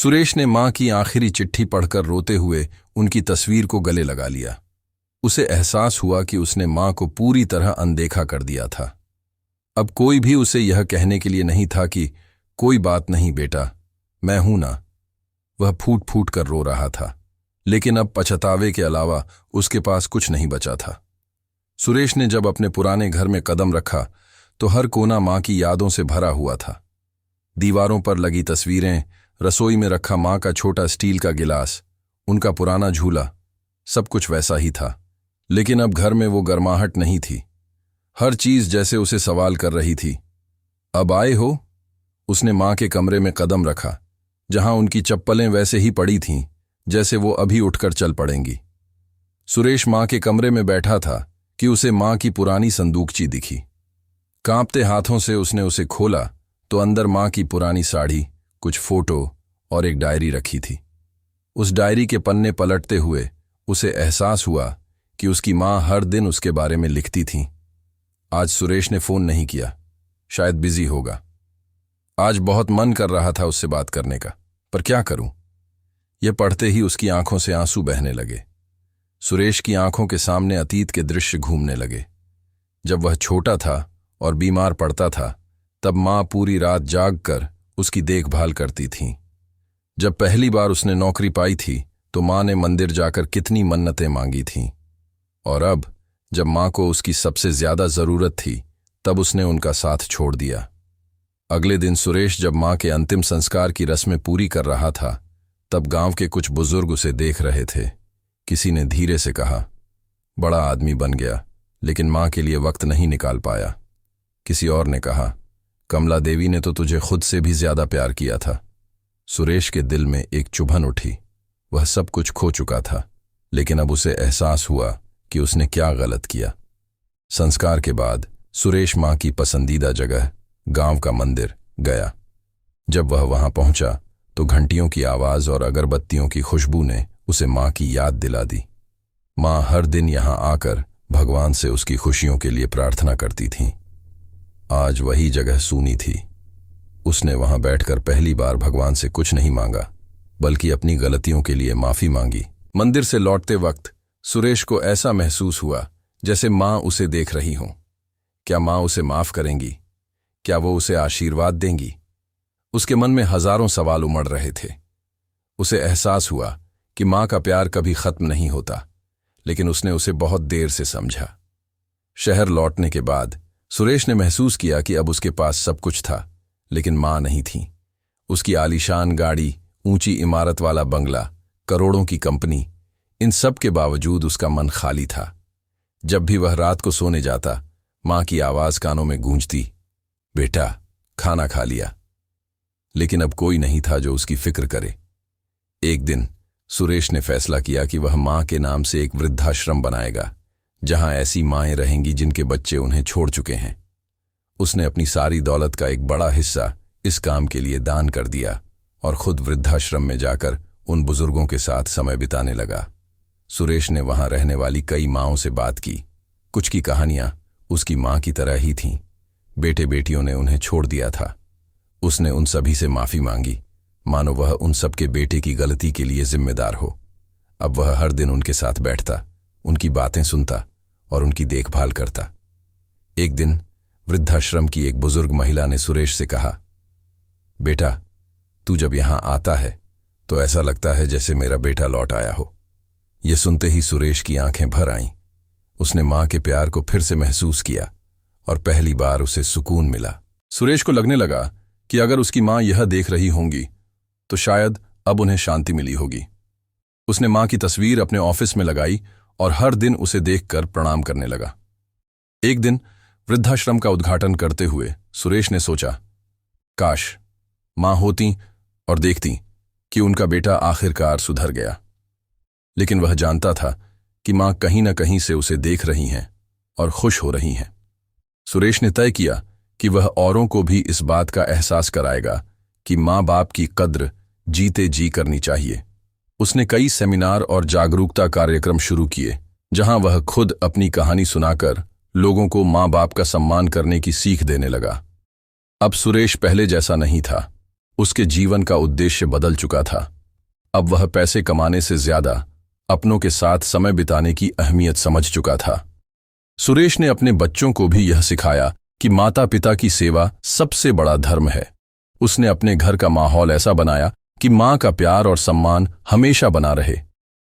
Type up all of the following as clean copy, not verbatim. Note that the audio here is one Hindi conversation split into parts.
सुरेश ने मां की आखिरी चिट्ठी पढ़कर रोते हुए उनकी तस्वीर को गले लगा लिया। उसे एहसास हुआ कि उसने मां को पूरी तरह अनदेखा कर दिया था। अब कोई भी उसे यह कहने के लिए नहीं था कि कोई बात नहीं बेटा, मैं हूं ना। वह फूट फूट कर रो रहा था, लेकिन अब पछतावे के अलावा उसके पास कुछ नहीं बचा था। सुरेश ने जब अपने पुराने घर में कदम रखा तो हर कोना मां की यादों से भरा हुआ था। दीवारों पर लगी तस्वीरें, रसोई में रखा मां का छोटा स्टील का गिलास, उनका पुराना झूला, सब कुछ वैसा ही था। लेकिन अब घर में वो गर्माहट नहीं थी। हर चीज जैसे उसे सवाल कर रही थी। अब आए हो? उसने मां के कमरे में कदम रखा, जहां उनकी चप्पलें वैसे ही पड़ी थीं जैसे वो अभी उठकर चल पड़ेंगी। सुरेश मां के कमरे में बैठा था कि उसे मां की पुरानी संदूकची दिखी। कांपते हाथों से उसने उसे खोला तो अंदर मां की पुरानी साड़ी, कुछ फोटो और एक डायरी रखी थी। उस डायरी के पन्ने पलटते हुए उसे एहसास हुआ कि उसकी मां हर दिन उसके बारे में लिखती थी। आज सुरेश ने फोन नहीं किया, शायद बिजी होगा। आज बहुत मन कर रहा था उससे बात करने का, पर क्या करूं? यह पढ़ते ही उसकी आंखों से आंसू बहने लगे। सुरेश की आंखों के सामने अतीत के दृश्य घूमने लगे। जब वह छोटा था और बीमार पड़ता था, तब मां पूरी रात जागकर उसकी देखभाल करती थीं। जब पहली बार उसने नौकरी पाई थी तो मां ने मंदिर जाकर कितनी मन्नतें मांगी थीं। और अब जब मां को उसकी सबसे ज्यादा जरूरत थी, तब उसने उनका साथ छोड़ दिया। अगले दिन सुरेश जब मां के अंतिम संस्कार की रस्में पूरी कर रहा था, तब गांव के कुछ बुजुर्ग उसे देख रहे थे। किसी ने धीरे से कहा, बड़ा आदमी बन गया, लेकिन मां के लिए वक्त नहीं निकाल पाया। किसी और ने कहा, कमला देवी ने तो तुझे खुद से भी ज्यादा प्यार किया था। सुरेश के दिल में एक चुभन उठी। वह सब कुछ खो चुका था, लेकिन अब उसे एहसास हुआ कि उसने क्या गलत किया। संस्कार के बाद सुरेश मां की पसंदीदा जगह गांव का मंदिर गया। जब वह वहां पहुंचा तो घंटियों की आवाज और अगरबत्तियों की खुशबू ने उसे मां की याद दिला दी। मां हर दिन यहां आकर भगवान से उसकी खुशियों के लिए प्रार्थना करती थीं। आज वही जगह सूनी थी। उसने वहां बैठकर पहली बार भगवान से कुछ नहीं मांगा, बल्कि अपनी गलतियों के लिए माफी मांगी। मंदिर से लौटते वक्त सुरेश को ऐसा महसूस हुआ जैसे मां उसे देख रही हों। क्या मां उसे माफ करेंगी? क्या वो उसे आशीर्वाद देंगी? उसके मन में हजारों सवाल उमड़ रहे थे। उसे एहसास हुआ कि मां का प्यार कभी खत्म नहीं होता, लेकिन उसने उसे बहुत देर से समझा। शहर लौटने के बाद सुरेश ने महसूस किया कि अब उसके पास सब कुछ था, लेकिन मां नहीं थी। उसकी आलीशान गाड़ी, ऊंची इमारत वाला बंगला, करोड़ों की कंपनी, इन सब के बावजूद उसका मन खाली था। जब भी वह रात को सोने जाता, मां की आवाज कानों में गूंजती, बेटा खाना खा लिया। लेकिन अब कोई नहीं था जो उसकी फिक्र करे। एक दिन सुरेश ने फैसला किया कि वह मां के नाम से एक वृद्धाश्रम बनाएगा, जहां ऐसी माएं रहेंगी जिनके बच्चे उन्हें छोड़ चुके हैं। उसने अपनी सारी दौलत का एक बड़ा हिस्सा इस काम के लिए दान कर दिया और खुद वृद्धाश्रम में जाकर उन बुजुर्गों के साथ समय बिताने लगा। सुरेश ने वहां रहने वाली कई माँओं से बात की। कुछ की कहानियां उसकी मां की तरह ही थीं। बेटे बेटियों ने उन्हें छोड़ दिया था। उसने उन सभी से माफी मांगी, मानो वह उन सबके बेटे की गलती के लिए जिम्मेदार हो। अब वह हर दिन उनके साथ बैठता, उनकी बातें सुनता और उनकी देखभाल करता। एक दिन वृद्धाश्रम की एक बुजुर्ग महिला ने सुरेश से कहा, बेटा तू जब यहां आता है तो ऐसा लगता है जैसे मेरा बेटा लौट आया हो। यह सुनते ही सुरेश की आंखें भर आईं। उसने मां के प्यार को फिर से महसूस किया और पहली बार उसे सुकून मिला। सुरेश को लगने लगा कि अगर उसकी मां यह देख रही होंगी तो शायद अब उन्हें शांति मिली होगी। उसने मां की तस्वीर अपने ऑफिस में लगाई और हर दिन उसे देखकर प्रणाम करने लगा। एक दिन वृद्धाश्रम का उद्घाटन करते हुए सुरेश ने सोचा, काश मां होती और देखती कि उनका बेटा आखिरकार सुधर गया। लेकिन वह जानता था कि मां कहीं न कहीं से उसे देख रही हैं और खुश हो रही हैं। सुरेश ने तय किया कि वह औरों को भी इस बात का एहसास कराएगा कि मां बाप की कद्र जीते जी करनी चाहिए। उसने कई सेमिनार और जागरूकता कार्यक्रम शुरू किए, जहां वह खुद अपनी कहानी सुनाकर लोगों को मां बाप का सम्मान करने की सीख देने लगा। अब सुरेश पहले जैसा नहीं था। उसके जीवन का उद्देश्य बदल चुका था। अब वह पैसे कमाने से ज्यादा अपनों के साथ समय बिताने की अहमियत समझ चुका था। सुरेश ने अपने बच्चों को भी यह सिखाया कि माता पिता की सेवा सबसे बड़ा धर्म है। उसने अपने घर का माहौल ऐसा बनाया कि मां का प्यार और सम्मान हमेशा बना रहे।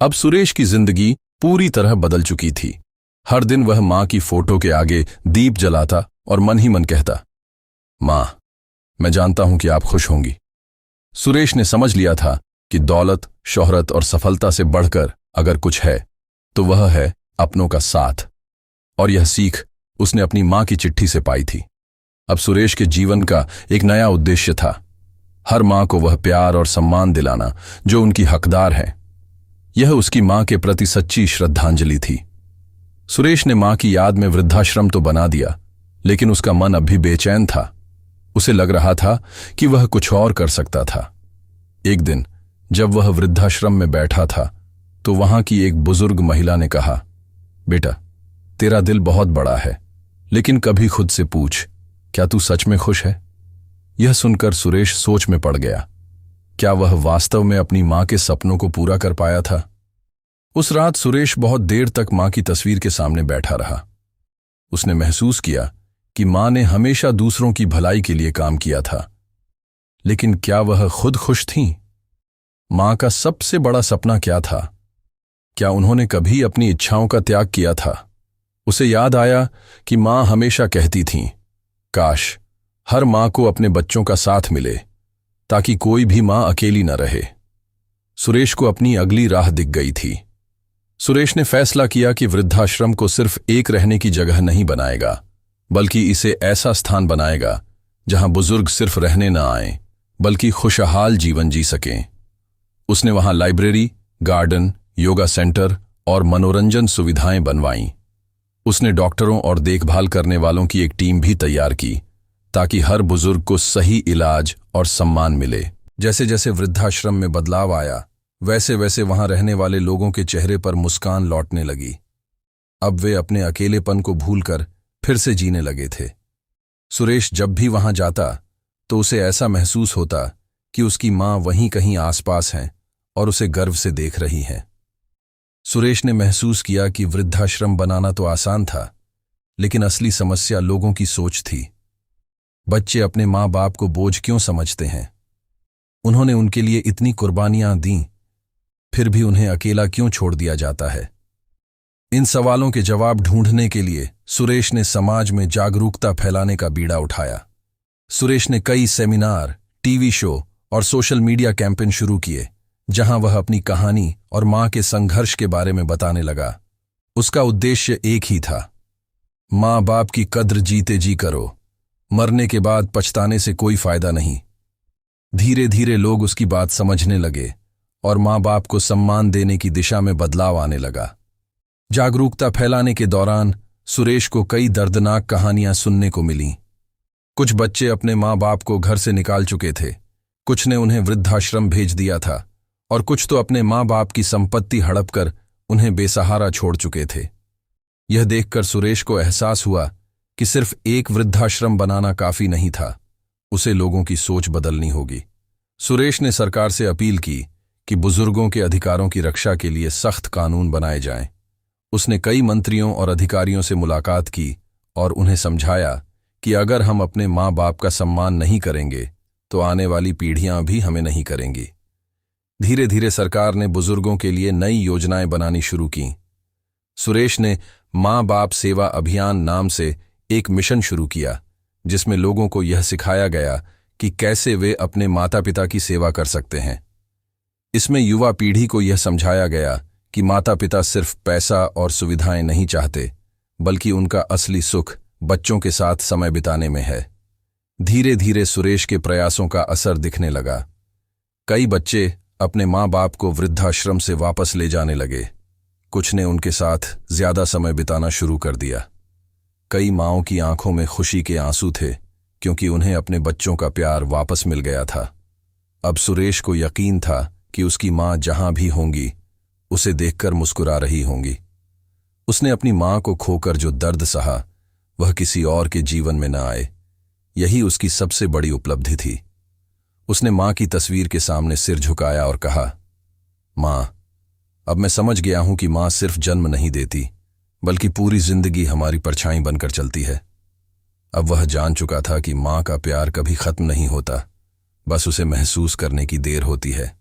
अब सुरेश की जिंदगी पूरी तरह बदल चुकी थी। हर दिन वह मां की फोटो के आगे दीप जलाता और मन ही मन कहता, मां, मैं जानता हूं कि आप खुश होंगी। सुरेश ने समझ लिया था कि दौलत, शोहरत और सफलता से बढ़कर अगर कुछ है तो वह है अपनों का साथ। और यह सीख उसने अपनी मां की चिट्ठी से पाई थी। अब सुरेश के जीवन का एक नया उद्देश्य था, हर मां को वह प्यार और सम्मान दिलाना जो उनकी हकदार है। यह उसकी मां के प्रति सच्ची श्रद्धांजलि थी। सुरेश ने मां की याद में वृद्धाश्रम तो बना दिया, लेकिन उसका मन अब भी बेचैन था। उसे लग रहा था कि वह कुछ और कर सकता था। एक दिन जब वह वृद्धाश्रम में बैठा था तो वहां की एक बुजुर्ग महिला ने कहा, बेटा, तेरा दिल बहुत बड़ा है, लेकिन कभी खुद से पूछ, क्या तू सच में खुश है? यह सुनकर सुरेश सोच में पड़ गया। क्या वह वास्तव में अपनी मां के सपनों को पूरा कर पाया था? उस रात सुरेश बहुत देर तक मां की तस्वीर के सामने बैठा रहा। उसने महसूस किया कि मां ने हमेशा दूसरों की भलाई के लिए काम किया था, लेकिन क्या वह खुद खुश थीं? मां का सबसे बड़ा सपना क्या था? क्या उन्होंने कभी अपनी इच्छाओं का त्याग किया था? उसे याद आया कि मां हमेशा कहती थीं, काश हर मां को अपने बच्चों का साथ मिले, ताकि कोई भी मां अकेली न रहे। सुरेश को अपनी अगली राह दिख गई थी। सुरेश ने फैसला किया कि वृद्धाश्रम को सिर्फ एक रहने की जगह नहीं बनाएगा, बल्कि इसे ऐसा स्थान बनाएगा जहां बुजुर्ग सिर्फ रहने न आएं, बल्कि खुशहाल जीवन जी सकें। उसने वहां लाइब्रेरी, गार्डन, योगा सेंटर और मनोरंजन सुविधाएं बनवाईं। उसने डॉक्टरों और देखभाल करने वालों की एक टीम भी तैयार की, ताकि हर बुजुर्ग को सही इलाज और सम्मान मिले। जैसे जैसे वृद्धाश्रम में बदलाव आया, वैसे वैसे वहां रहने वाले लोगों के चेहरे पर मुस्कान लौटने लगी। अब वे अपने अकेलेपन को भूलकर फिर से जीने लगे थे। सुरेश जब भी वहां जाता तो उसे ऐसा महसूस होता कि उसकी मां वहीं कहीं आसपास हैं और उसे गर्व से देख रही हैं। सुरेश ने महसूस किया कि वृद्धाश्रम बनाना तो आसान था, लेकिन असली समस्या लोगों की सोच थी। बच्चे अपने मां बाप को बोझ क्यों समझते हैं? उन्होंने उनके लिए इतनी कुर्बानियां दी, फिर भी उन्हें अकेला क्यों छोड़ दिया जाता है? इन सवालों के जवाब ढूंढने के लिए सुरेश ने समाज में जागरूकता फैलाने का बीड़ा उठाया। सुरेश ने कई सेमिनार, टीवी शो और सोशल मीडिया कैंपेन शुरू किए, जहां वह अपनी कहानी और मां के संघर्ष के बारे में बताने लगा। उसका उद्देश्य एक ही था, मां बाप की कद्र जीते जी करो, मरने के बाद पछताने से कोई फायदा नहीं। धीरे धीरे लोग उसकी बात समझने लगे और मां बाप को सम्मान देने की दिशा में बदलाव आने लगा। जागरूकता फैलाने के दौरान सुरेश को कई दर्दनाक कहानियां सुनने को मिलीं। कुछ बच्चे अपने मां बाप को घर से निकाल चुके थे, कुछ ने उन्हें वृद्धाश्रम भेज दिया था और कुछ तो अपने मां बाप की संपत्ति हड़प कर उन्हें बेसहारा छोड़ चुके थे। यह देखकर सुरेश को एहसास हुआ कि सिर्फ एक वृद्धाश्रम बनाना काफी नहीं था, उसे लोगों की सोच बदलनी होगी। सुरेश ने सरकार से अपील की कि बुजुर्गों के अधिकारों की रक्षा के लिए सख्त कानून बनाए जाएं। उसने कई मंत्रियों और अधिकारियों से मुलाकात की और उन्हें समझाया कि अगर हम अपने मां बाप का सम्मान नहीं करेंगे तो आने वाली पीढ़ियां भी हमें नहीं करेंगी। धीरे धीरे सरकार ने बुजुर्गों के लिए नई योजनाएं बनानी शुरू की। सुरेश ने मां बाप सेवा अभियान नाम से एक मिशन शुरू किया, जिसमें लोगों को यह सिखाया गया कि कैसे वे अपने माता पिता की सेवा कर सकते हैं। इसमें युवा पीढ़ी को यह समझाया गया कि माता पिता सिर्फ पैसा और सुविधाएं नहीं चाहते, बल्कि उनका असली सुख बच्चों के साथ समय बिताने में है। धीरे धीरे सुरेश के प्रयासों का असर दिखने लगा। कई बच्चे अपने मां बाप को वृद्धाश्रम से वापस ले जाने लगे। कुछ ने उनके साथ ज्यादा समय बिताना शुरू कर दिया। कई माँओं की आंखों में खुशी के आंसू थे, क्योंकि उन्हें अपने बच्चों का प्यार वापस मिल गया था। अब सुरेश को यकीन था कि उसकी मां जहां भी होंगी, उसे देखकर मुस्कुरा रही होंगी। उसने अपनी मां को खोकर जो दर्द सहा, वह किसी और के जीवन में न आए। यही उसकी सबसे बड़ी उपलब्धि थी। उसने मां की तस्वीर के सामने सिर झुकाया और कहा, मां, अब मैं समझ गया हूं कि मां सिर्फ जन्म नहीं देती, बल्कि पूरी जिंदगी हमारी परछाई बनकर चलती है। अब वह जान चुका था कि मां का प्यार कभी खत्म नहीं होता, बस उसे महसूस करने की देर होती है।